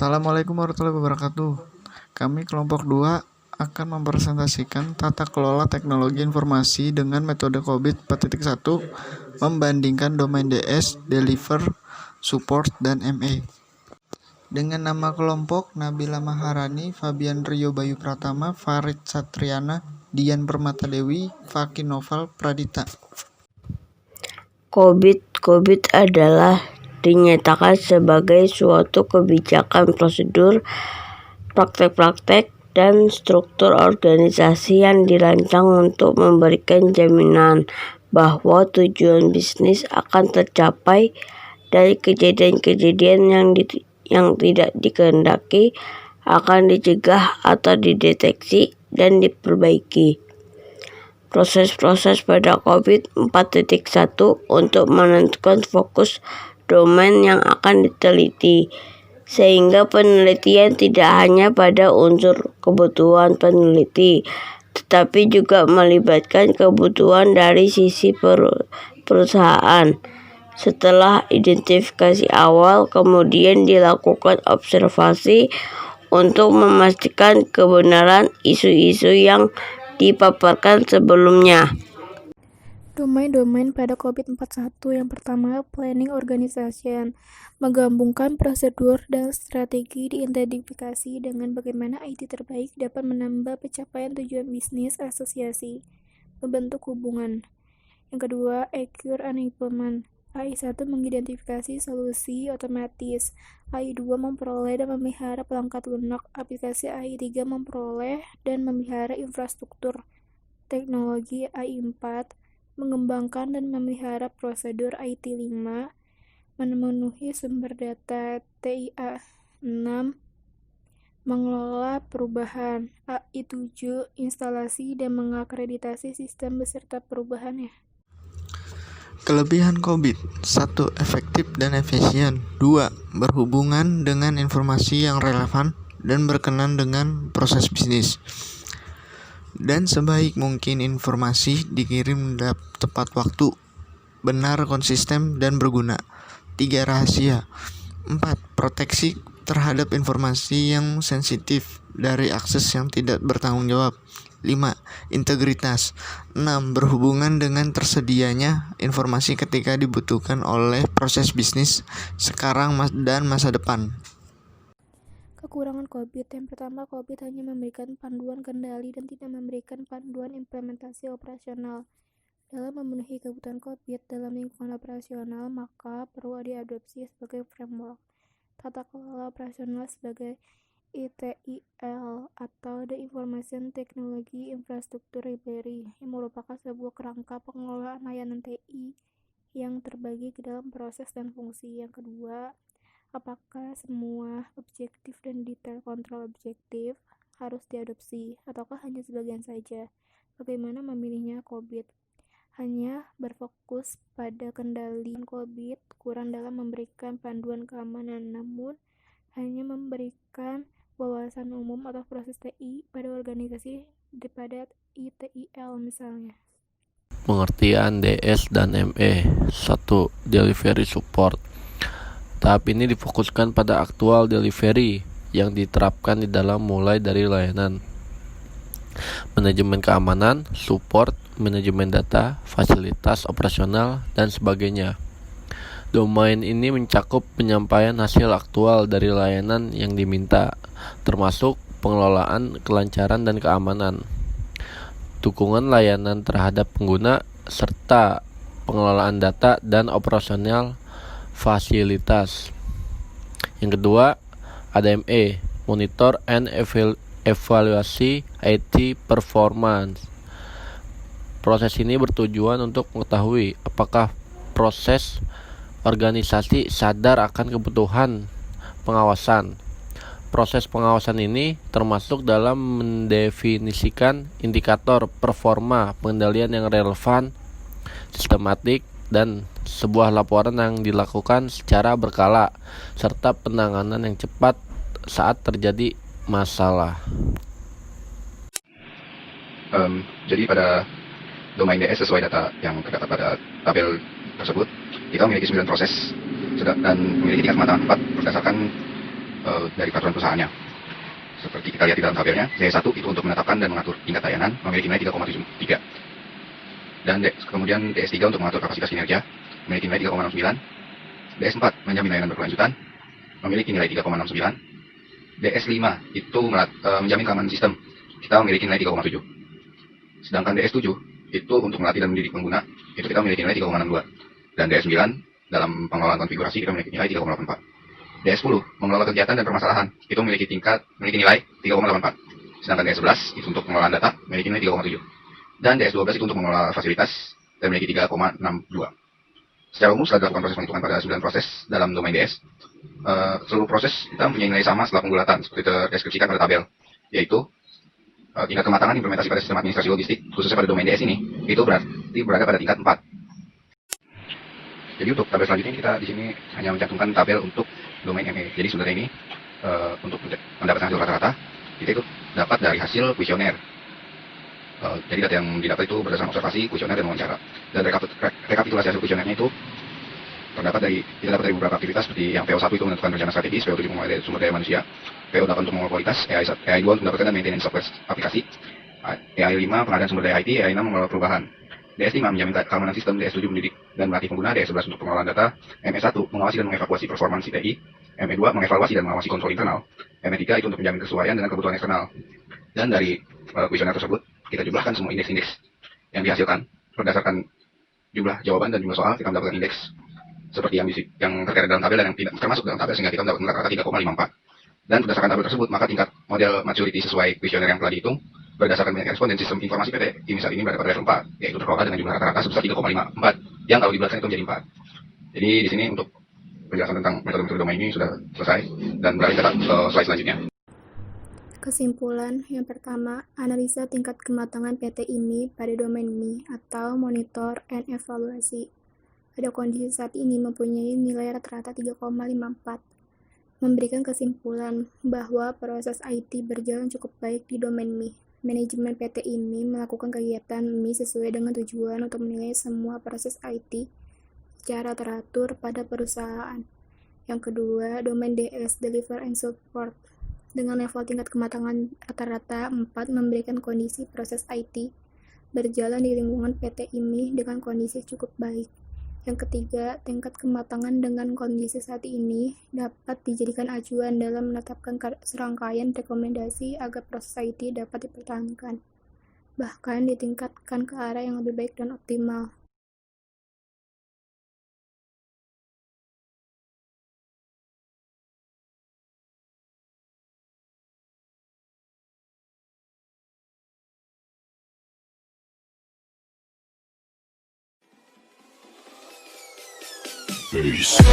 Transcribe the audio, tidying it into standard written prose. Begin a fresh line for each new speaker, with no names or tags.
Assalamualaikum warahmatullahi wabarakatuh. Kami kelompok 2 akan mempresentasikan tata kelola teknologi informasi dengan metode COVID 4.1 membandingkan domain DS, Deliver, Support, dan ME. Dengan nama kelompok Nabila Maharani, Fabian Rio Bayu Pratama, Farid Satriana, Dian Permata Dewi, Faki Noval Pradita.
COVID adalah dinyatakan sebagai suatu kebijakan, prosedur, praktek-praktek, dan struktur organisasi yang dirancang untuk memberikan jaminan bahwa tujuan bisnis akan tercapai dari kejadian-kejadian yang tidak dikehendaki akan dicegah atau dideteksi dan diperbaiki. Proses-proses pada COVID 4.1 untuk menentukan fokus domain yang akan diteliti, sehingga penelitian tidak hanya pada unsur kebutuhan peneliti, tetapi juga melibatkan kebutuhan dari sisi perusahaan. Setelah identifikasi awal, kemudian dilakukan observasi untuk memastikan kebenaran isu-isu yang dipaparkan sebelumnya.
Domain-domain pada COVID-41 yang pertama, planning organization, menggabungkan prosedur dan strategi diidentifikasi dengan bagaimana IT terbaik dapat menambah pencapaian tujuan bisnis asosiasi, membentuk hubungan. Yang kedua, accurate enablement. AI1 mengidentifikasi solusi otomatis, AI2 memperoleh dan memelihara perangkat lunak, aplikasi AI3 memperoleh dan memelihara infrastruktur. Teknologi AI4 mengembangkan dan memelihara prosedur IT5, memenuhi sumber data. TIA6 mengelola perubahan. AI7 instalasi dan mengakreditasi sistem beserta perubahannya.
Kelebihan COVID: 1. Efektif dan efisien. 2. Berhubungan dengan informasi yang relevan dan berkenan dengan proses bisnis. Dan sebaik mungkin informasi dikirim tepat waktu, benar, konsisten, dan berguna. 3. Rahasia. 4. Proteksi terhadap informasi yang sensitif dari akses yang tidak bertanggung jawab. 5. Integritas. 6. Berhubungan dengan tersedianya informasi ketika dibutuhkan oleh proses bisnis sekarang dan masa depan.
Kekurangan COVID. Yang pertama, COVID hanya memberikan panduan kendali dan tidak memberikan panduan implementasi operasional. Dalam memenuhi kebutuhan COVID dalam lingkungan operasional, maka perlu diadopsi sebagai framework tata kelola operasional sebagai ITIL atau The Information Technology Infrastructure Library, yang merupakan sebuah kerangka pengelolaan layanan TI yang terbagi ke dalam proses dan fungsi. Yang kedua, apakah semua objektif dan detail kontrol objektif harus diadopsi, ataukah hanya sebagian saja? Bagaimana memilihnya? COVID hanya berfokus pada kendali COVID, kurang dalam memberikan panduan keamanan, namun hanya memberikan wawasan umum atau proses TI pada organisasi daripada ITIL misalnya.
Pengertian DS dan ME. 1. Delivery support. Tahap ini difokuskan pada aktual delivery yang diterapkan di dalam mulai dari layanan, manajemen keamanan, support, manajemen data, fasilitas operasional, dan sebagainya. Domain ini mencakup penyampaian hasil aktual dari layanan yang diminta, termasuk pengelolaan kelancaran dan keamanan, dukungan layanan terhadap pengguna, serta pengelolaan data dan operasional fasilitas. Yang kedua, ada ME, monitor and evaluasi IT performance. Proses ini bertujuan untuk mengetahui apakah proses organisasi sadar akan kebutuhan pengawasan. Proses pengawasan ini termasuk dalam mendefinisikan indikator performa pengendalian yang relevan, sistematik, dan sebuah laporan yang dilakukan secara berkala, serta penanganan yang cepat saat terjadi masalah.
Jadi pada domain DS sesuai data yang terdapat pada tabel tersebut, kita memiliki 9 proses dan memiliki tingkat kematangan 4 berdasarkan dari peraturan perusahaannya. Seperti kita lihat di dalam tabelnya, DS1 itu untuk menetapkan dan mengatur tingkat layanan memiliki nilai 3,73. Dan kemudian DS3 untuk mengatur kapasitas kinerja memiliki nilai 3,69. DS4 menjamin layanan berkelanjutan memiliki nilai 3,69. DS5 itu menjamin keamanan sistem, kita memiliki nilai 3,7. Sedangkan DS7 itu untuk melatih dan mendidik pengguna, itu kita memiliki nilai 3,62. Dan DS9 dalam pengelolaan konfigurasi kita memiliki nilai 3,84. DS10 mengelola kegiatan dan permasalahan, itu memiliki nilai 3,84. Sedangkan DS11 itu untuk pengelolaan data memiliki nilai 3,7. Dan DS12 itu untuk mengelola fasilitas dan memiliki 3,62. Secara umum setelah dilakukan proses penghitungan pada 9 proses dalam domain DS, seluruh proses kita mempunyai nilai sama setelah penggulatan seperti terdeskripsikan pada tabel, yaitu tingkat kematangan implementasi pada sistem administrasi logistik khususnya pada domain DS ini itu berarti berada pada tingkat 4. Jadi untuk tabel selanjutnya kita di sini hanya mencantumkan tabel untuk domain ME. Jadi sebenarnya ini untuk mendapatkan hasil rata-rata kita itu dapat dari hasil kuesioner. Jadi data yang didapat itu berdasarkan observasi, kuesioner dan wawancara. Dan rekapitulasi hasil kuesionernya itu kita dapat dari beberapa aktivitas seperti yang PO1 itu menentukan rencana strategis, PO7 mengelola sumber daya manusia, PO8 untuk mengelola kualitas, AI2 untuk mendapatkan dan maintenance software aplikasi, AI5 pengadaan sumber daya IT, AI6 mengelola perubahan, DS5 menjamin keamanan sistem, DS7 mendidik dan melatih pengguna, DS11 untuk pengelolaan data, ME1 mengawasi dan mengevaluasi performansi TI, ME2 mengevaluasi dan mengawasi kontrol internal, ME3 itu untuk menjamin kesesuaian dengan kebutuhan eksternal. Dan dari kuesioner tersebut kita jumlahkan semua indeks-indeks yang dihasilkan berdasarkan jumlah jawaban dan jumlah soal, kita mendapatkan indeks seperti yang terkait dalam tabel dan yang tidak termasuk dalam tabel, sehingga kita mendapatkan rata-rata 3,54. Dan berdasarkan tabel tersebut maka tingkat model maturity sesuai kuesioner yang telah dihitung berdasarkan banyak respon dan sistem informasi PT ini saat ini berada pada level 4, yaitu terkelola dengan jumlah rata-rata sebesar 3,54 yang kalau dibulatkan itu menjadi 4. Jadi di sini untuk penjelasan tentang metode-metode domain ini sudah selesai dan beralih ke slide selanjutnya.
Kesimpulan yang pertama, analisa tingkat kematangan PT ini pada domain MI atau monitor and evaluasi. Pada kondisi saat ini mempunyai nilai rata-rata 3,54. Memberikan kesimpulan bahwa proses IT berjalan cukup baik di domain MI. Manajemen PT ini melakukan kegiatan MI sesuai dengan tujuan untuk menilai semua proses IT secara teratur pada perusahaan. Yang kedua, domain DS Deliver and Support dengan level tingkat kematangan rata-rata 4 memberikan kondisi proses IT berjalan di lingkungan PT IMI dengan kondisi cukup baik. Yang ketiga, tingkat kematangan dengan kondisi saat ini dapat dijadikan acuan dalam menetapkan serangkaian rekomendasi agar proses IT dapat dipertahankan, bahkan ditingkatkan ke arah yang lebih baik dan optimal.
Peace.